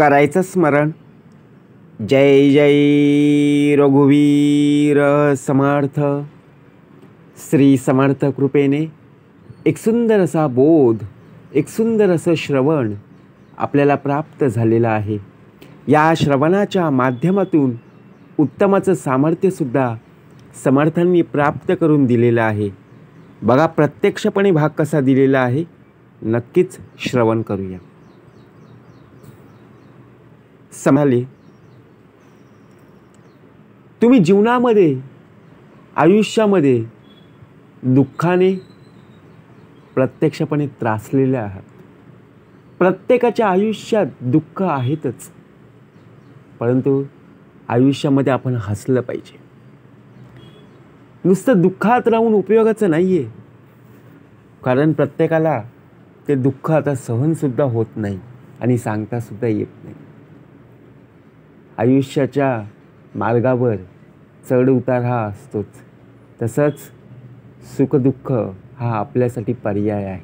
करायचं स्मरण. जय जय रघुवीर समर्थ. श्री समर्थ कृपेने एक सुंदर असा बोध, एक सुंदर असं श्रवण आपल्याला प्राप्त झालेलं आहे. या श्रवणाच्या माध्यमातून उत्तमाचं सामर्थ्यसुद्धा समर्थांनी प्राप्त करून दिलेलं आहे. बघा प्रत्यक्षपणे भाग कसा दिलेला आहे, नक्कीच श्रवण करूया. समजले? तुम्ही जीवनामध्ये, आयुष्यामध्ये दुःखाने प्रत्यक्षपणे त्रासलेले आहात. प्रत्येकाच्या आयुष्यात दुःख आहेतच, परंतु आयुष्यामध्ये आपण हसलं पाहिजे. नुसतं दुःखात राहून उपयोगाचं नाही आहे, कारण प्रत्येकाला ते दुःख आता सहनसुद्धा होत नाही आणि सांगतासुद्धा येत नाही. आयुष्याच्या मार्गावर चढ उतार हा असतोच, तसंच सुखदुःख हा आपल्यासाठी पर्याय आहे.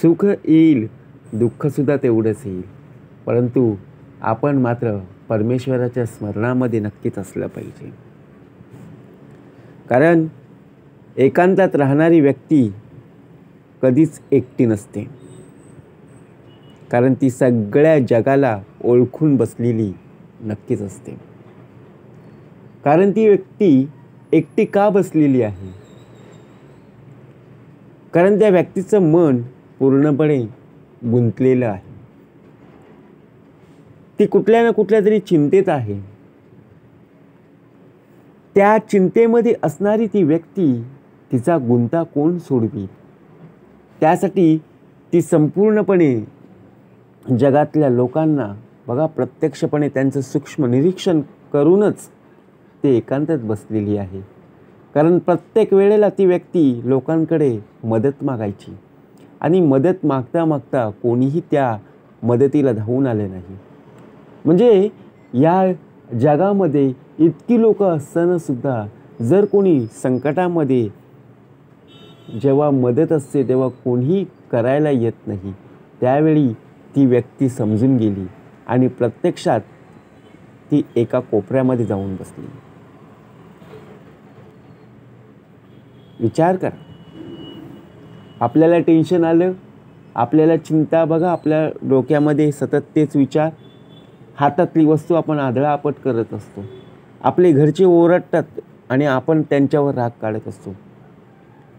सुख येईल, दुःखसुद्धा तेवढंच येईल, परंतु आपण मात्र परमेश्वराच्या स्मरणामध्ये नक्कीच असलं पाहिजे. कारण एकांतात राहणारी व्यक्ती कधीच एकटी नसते, कारण ती सगळ्या जगाला ओळखून बसलेली नक्कीच असते. कारण ती व्यक्ती एकटी का बसलेली आहे? कारण त्या व्यक्तीचं मन पूर्णपणे गुंतलेलं आहे. ती कुठल्या ना कुठल्या तरी चिंतेत आहे. त्या चिंतेमध्ये असणारी ती व्यक्ती तिचा गुंता कोण सोडवी? त्यासाठी ती संपूर्णपणे जगातल्या लोकांना बघा प्रत्यक्षपणे त्यांचं सूक्ष्म निरीक्षण करूनच ते एकांतात बसलेली आहे. कारण प्रत्येक वेळेला ती व्यक्ती लोकांकडे मदत मागायची आणि मदत मागता मागता कोणीही त्या मदतीला धावून आले नाही. म्हणजे या जगामध्ये इतकी लोक असताना सुद्धा जर कोणी संकटामध्ये जेव्हा मदत असते तेव्हा कोणीही करायला येत नाही, त्यावेळी ती व्यक्ती समजून गेली आणि प्रत्यक्षात ती एका कोपऱ्यामध्ये जाऊन बसली. विचार करा, आपल्याला टेन्शन आलं, आपल्याला चिंता, बघा आपल्या डोक्यामध्ये सतत तेच विचार, हातातली वस्तू आपण आदळापट करत असतो, आपले घरचे ओरडतात आणि आपण त्यांच्यावर राग काढत असतो.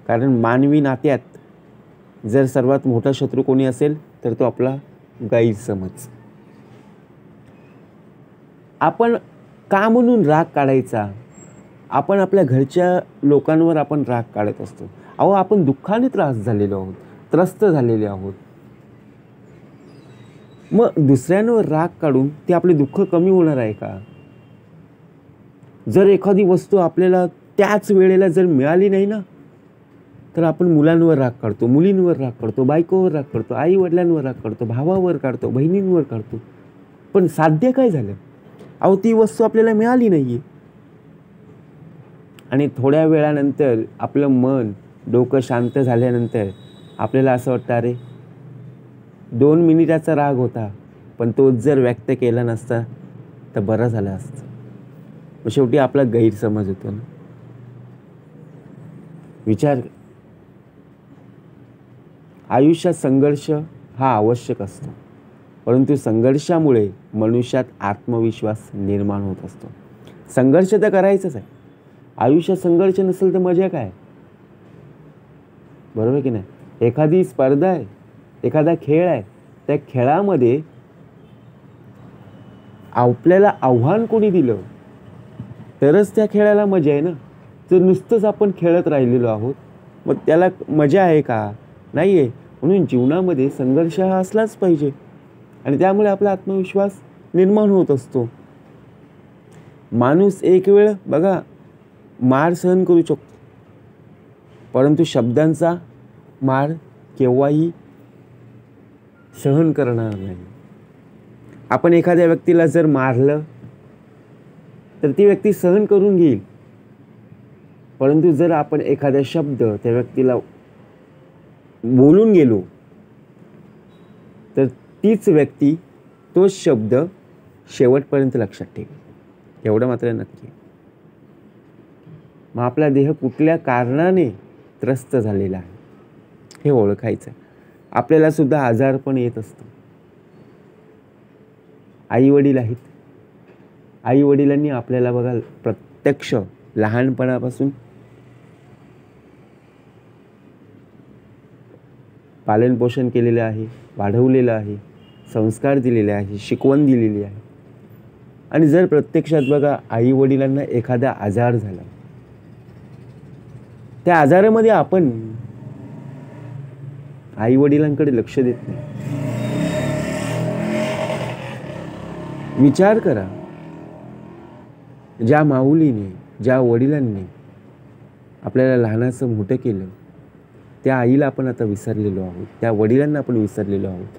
कारण मानवी नात्यात जर सर्वात मोठा शत्रू कोणी असेल तर तो आपला गैरसमज. आपण का म्हणून राग काढायचा? आपण आपल्या घरच्या लोकांवर आपण राग काढत असतो. अहो, आपण दुःखाने झालेलो आहोत, त्रस्त झालेले आहोत. मग दुसऱ्यांवर राग काढून ते आपले दुःख कमी होणार आहे का? जर एखादी वस्तू आपल्याला त्याच वेळेला जर मिळाली नाही ना, तर आपण मुलांवर राग काढतो, मुलींवर राग काढतो, बायकोवर राग काढतो, आई वडिलांवर राग काढतो, भावावर काढतो, बहिणींवर काढतो. पण साध्य काय झालं? अहो, ती वस्तू आपल्याला मिळाली नाहीये आणि थोड्या वेळानंतर आपलं मन, डोकं शांत झाल्यानंतर आपल्याला असं वाटतं, अरे 2 मिनिटाचा राग होता, पण तो जर व्यक्त केला नसता तर बरं झालं असतं. शेवटी आपला गैरसमज होतो ना. विचार, आयुष्यात संघर्ष हा आवश्यक असतो, परंतु संघर्षामुळे मनुष्यात आत्मविश्वास निर्माण होत असतो. संघर्ष तर करायचंच आहे. आयुष्यात संघर्ष नसेल तर मजा काय? बरोबर की नाही? एखादी स्पर्धा आहे, एखादा खेळ आहे, त्या खेळामध्ये आपल्याला आव्हान कोणी दिलं तरच त्या खेळाला मजा आहे ना. जर नुसतंच आपण खेळत राहिलेलो आहोत, मग त्याला मजा आहे का? नाही आहे. म्हणून जीवनामध्ये संघर्ष हा असलाच पाहिजे आणि त्यामुळे आपला आत्मविश्वास निर्माण होत असतो. माणूस एक वेळ बघा मार सहन करू शकतो, परंतु शब्दांचा मार केव्हाही सहन करणार नाही. आपण एखाद्या व्यक्तीला जर मारलं तर ती व्यक्ती सहन करून घेईल, परंतु जर आपण एखादा शब्द त्या व्यक्तीला बोलून गेलो तर तीच व्यक्ती तोच शब्द शेवटपर्यंत लक्षात ठेवेल, एवढं मात्र नक्की. मग आपला देह कुठल्या कारणाने त्रस्त झालेला आहे हे ओळखायचं. आपल्याला सुद्धा आजारपण येत असतं. आई वडील आहेत, आई वडिलांनी आपल्याला बघा प्रत्यक्ष लहानपणापासून पालनपोषण केलेलं आहे, वाढवलेलं आहे, संस्कार दिलेले आहे, शिकवण दिलेली आहे. आणि जर प्रत्यक्षात बघा आई वडिलांना एखादा आजार झाला, त्या आजारामध्ये आपण आई वडिलांकडे लक्ष देत नाही. विचार करा, ज्या माऊलीने, ज्या वडिलांनी आपल्याला लहानाचं मोठं केलं, त्या आईला आपण आता विसरलेलो आहोत, त्या वडिलांना आपण विसरलेलो आहोत.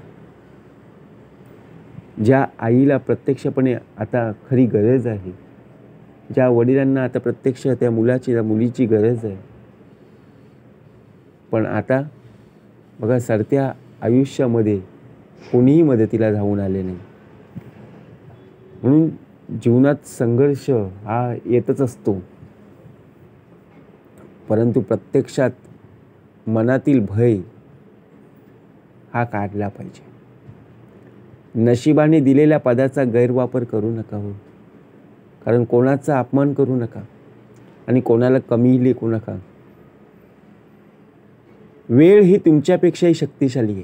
ज्या आईला प्रत्यक्षपणे आता खरी गरज आहे, ज्या वडिलांना आता प्रत्यक्ष त्या मुलाची, त्या मुलीची गरज आहे, पण आता बघा सरत्या आयुष्यामध्ये कोणीही मदतीला धावून आले नाही. म्हणून जीवनात संघर्ष हा येतच असतो, परंतु प्रत्यक्षात मनातील भय हा काढला पाहिजे. नशिबाने दिलेल्या पदाचा गैरवापर करू नका हो, कारण कोणाचा अपमान करू नका आणि कोणाला कमी लेखू नका. वेळ ही तुमच्यापेक्षाही शक्तिशाली आहे.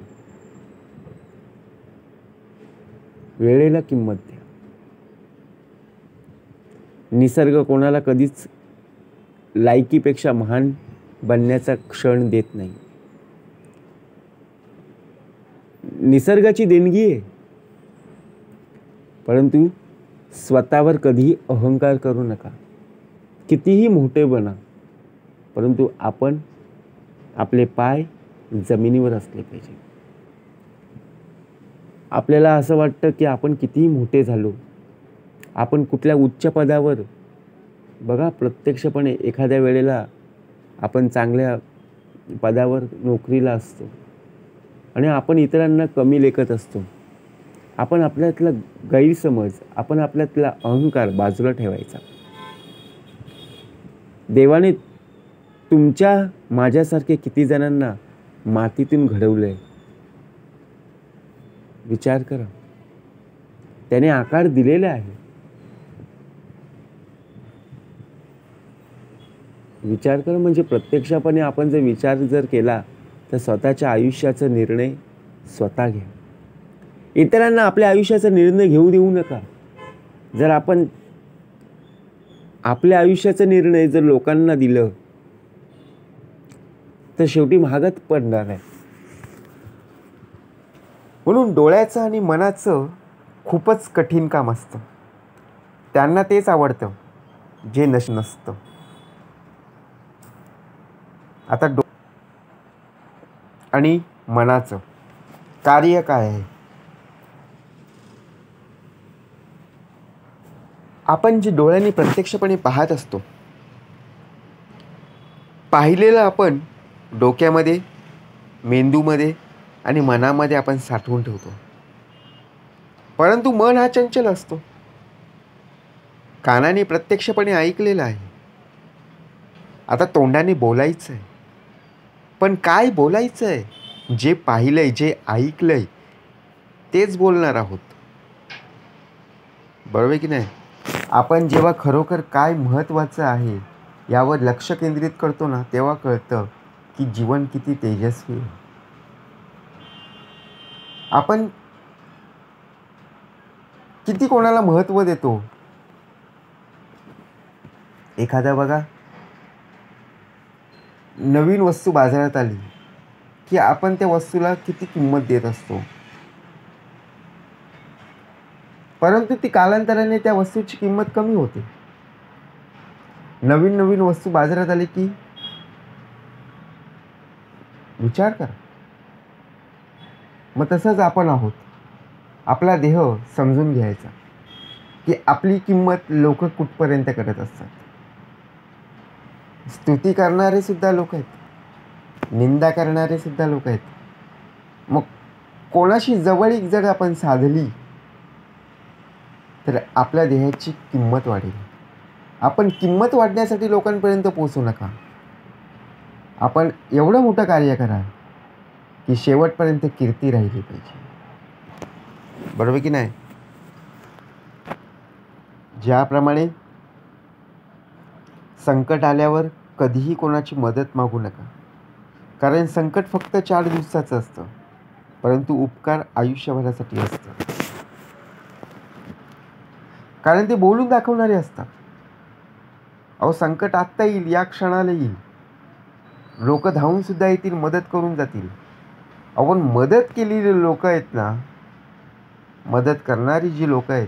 वेळेला किंमत द्या. निसर्ग कोणाला कधीच लायकीपेक्षा महान बनण्याचा क्षण देत नाही. निसर्गाची देणगी आहे, परंतु स्वतःवर कधीही अहंकार करू नका. कितीही मोठे बना, परंतु आपण आपले पाय जमिनीवर असले पाहिजे. आपल्याला असं वाटतं की आपण कितीही मोठे झालो, आपण कुठल्या उच्च पदावर, बघा प्रत्यक्षपणे एखाद्या वेळेला आपण चांगल्या पदावर नोकरीला असतो आणि आपण इतरांना कमी लेखत असतो. आपण आपल्यातला गैरसमज, आपण आपल्यातला अहंकार बाजूला ठेवायचा. देवाने तुमच्या माझ्यासारखे किती जणांना मातीतून घडवलंय विचार करा. त्याने आकार दिलेला आहे. विचार करा, म्हणजे प्रत्यक्षपणे आपण जर विचार केला तर स्वतःच्या आयुष्याचा निर्णय स्वतः घ्या. इतरांना आपल्या आयुष्याचा निर्णय घेऊ देऊ नका. जर आपण आपल्या आयुष्याचा निर्णय जर लोकांना दिलं तर शेवटी महागात पडणार आहे. म्हणून डोळ्याचं आणि मनाचं खूपच कठीण काम असतं. त्यांना तेच आवडतं जे नसतं. आता आणि मनाचं कार्य काय आहे? आपण जे डोळ्यांनी प्रत्यक्षपणे पाहत असतो, पाहिलेलं आपण डोक्यामध्ये, मेंदूमध्ये आणि मनामध्ये आपण साठवून ठेवतो. परंतु मन हा चंचल असतो. कानाने प्रत्यक्षपणे ऐकलेलं आहे. आता तोंडाने बोलायचं आहे, पण काय बोलायचं आहे? जे पाहिलंय, जे ऐकलंय तेच बोलणार आहोत. बरोबर की नाही? आपण जेव्हा खरोखर काय महत्त्वाचं आहे यावर लक्ष केंद्रित करतो ना, तेव्हा कळतं की जीवन किती तेजस्वी आहे. आपण किती कोणाला महत्त्व देतो. एखादा बघा नवीन वस्तू बाजारात आली की आपण त्या वस्तूला किती किंमत देत असतो, परंतु ती कालांतराने त्या वस्तूची किंमत कमी होते. नवीन नवीन वस्तू बाजारात आली की विचार करा. मग तसंच आपण आहोत. आपला देह समजून घ्यायचा की आपली किंमत लोक कुठपर्यंत करत असतात. स्तुती करणारे सुद्धा लोक आहेत, निंदा करणारे सुद्धा लोक आहेत. मग कोणाशी जवळीक जर आपण साधली तर आपल्या देहाची किंमत वाढेल. आपण किंमत वाढण्यासाठी लोकांपर्यंत पोहोचू नका. आपण एवढं मोठं कार्य करा की शेवटपर्यंत कीर्ती राहिली पाहिजे. बरोबर की नाही? ज्याप्रमाणे संकट आल्यावर कधीही कोणाची मदत मागू नका, कारण संकट फक्त 4 दिवसाचं असतं, परंतु उपकार आयुष्यभरासाठी असतं. कारण ते बोलून दाखवणारे असतात. अहो, संकट आत्ता येईल, या क्षणाला येईल. लोक धावून सुद्धा येतील, मदत करून जातील. आपण मदत केलेली लोक आहेत ना, मदत करणारी जी लोक आहेत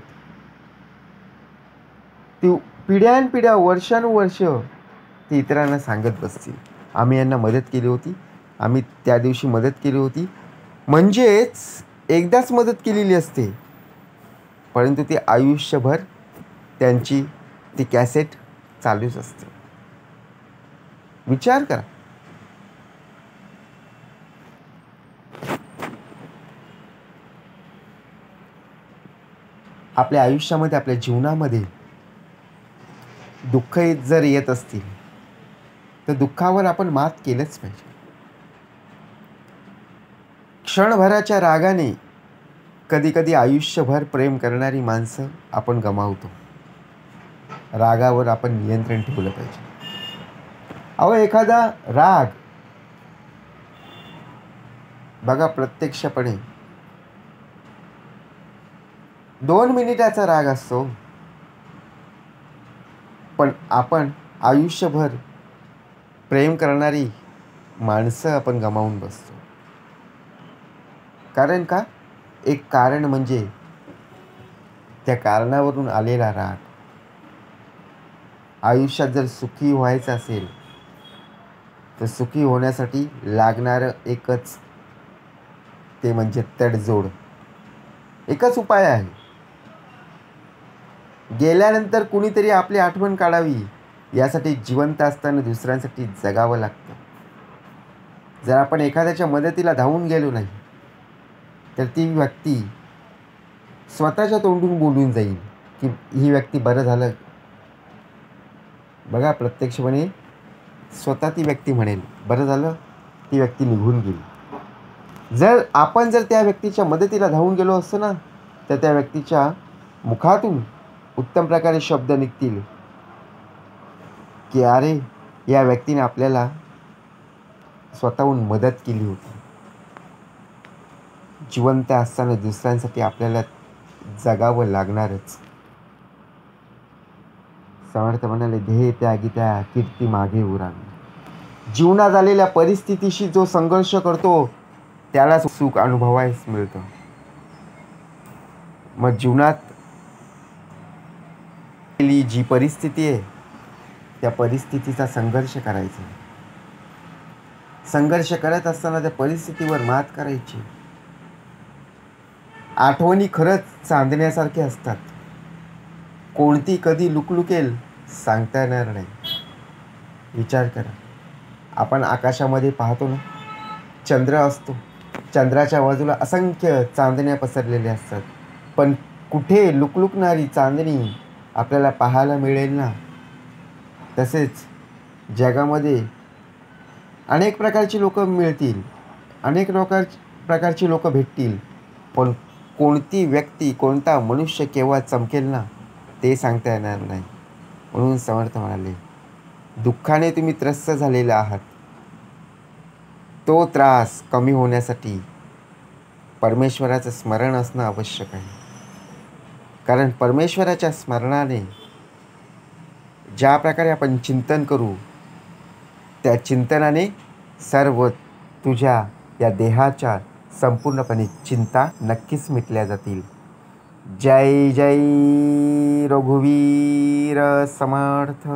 ती पिढ्यानपिढ्या वर्षानुवर्ष ती इतरांना सांगत बसतील, आम्ही यांना मदत केली होती, आम्ही त्या दिवशी मदत केली होती. म्हणजेच एकदाच मदत केलेली असते, परंतु ती आयुष्यभर त्यांची ती कॅसेट चालूच असते. विचार करा. आपल्या आयुष्यामध्ये, आपल्या जीवनामध्ये दुःख जर येत असतील तर दुःखावर आपण मात केलंच पाहिजे. क्षणभराच्या रागाने कधी कधी आयुष्यभर प्रेम करणारी माणसं आपण गमावतो. रागावर आपण नियंत्रण ठेवलं पाहिजे. अहो, एखादा राग बघा, प्रत्यक्षपणे 2 मिनिटाचा राग असतो, पण आपण आयुष्यभर प्रेम करणारी माणसं आपण गमावून बसतो. कारण का? एक कारण म्हणजे त्या कारणावरून आलेला राग. आयुष्यात जर सुखी व्हायचं असेल तर सुखी होण्यासाठी लागणारं एकच, ते म्हणजे तडजोड. एकच उपाय आहे. गेल्यानंतर कुणीतरी आपली आठवण काढावी, यासाठी जिवंत असताना दुसऱ्यांसाठी जगावं लागतं. जर आपण एखाद्याच्या मदतीला धावून गेलो नाही तर ती व्यक्ती स्वतःच्या तोंडून बोलून जाईल की ही व्यक्ती बरं झालं. बघा, प्रत्यक्षपणे स्वतः ती व्यक्ती म्हणेल बरं झालं, ती व्यक्ती निघून गेली. जर आपण त्या व्यक्तीच्या मदतीला धावून गेलो असतो ना, तर त्या व्यक्तीच्या मुखातून उत्तम प्रकारे शब्द निघतील की अरे, या व्यक्तीने आपल्याला स्वतःहून मदत केली होती. जिवंत असताना दुसऱ्यांसाठी आपल्याला जगावं लागणारच. समर्थ म्हणाले, ध्येय त्यागी त्या कीर्ती मागे उरावी. जीवनात आलेल्या परिस्थितीशी जो संघर्ष करतो त्याला सुख अनुभवायस मिळतं. मग जीवनात जी परिस्थिती आहे त्या परिस्थितीचा संघर्ष करायचा. संघर्ष करत असताना त्या परिस्थितीवर मात करायची. आठवणी खरंच चांदण्यासारख्या असतात. कोणती कधी लुकलुकेल सांगता येणार नाही. विचार करा, आपण आकाशामध्ये पाहतो ना, चंद्र असतो, चंद्राच्या बाजूला असंख्य चांदण्या पसरलेल्या असतात, पण कुठे लुकलुकणारी चांदणी आपल्याला पाहायला मिळेल ना. तसेच जगामध्ये अनेक प्रकारची लोक मिळतील, अनेक प्रकारची लोक भेटतील, पण कोणती व्यक्ती, कोणता मनुष्य केव्हा चमकेल ना, ते सांगता येणार नाही. म्हणून समर्थ म्हणाले, दुःखाने तुम्ही त्रस्त झालेले आहात, तो त्रास कमी होण्यासाठी परमेश्वराचं स्मरण असणं आवश्यक आहे. कारण परमेश्वराच्या स्मरणाने ज्या प्रकारे आपण चिंतन करू, त्या चिंतनाने सर्व तुझ्या या देहाच्या संपूर्णपणे चिंता नक्कीच मिटल्या जातील. जय जय रघुवीर समर्थ.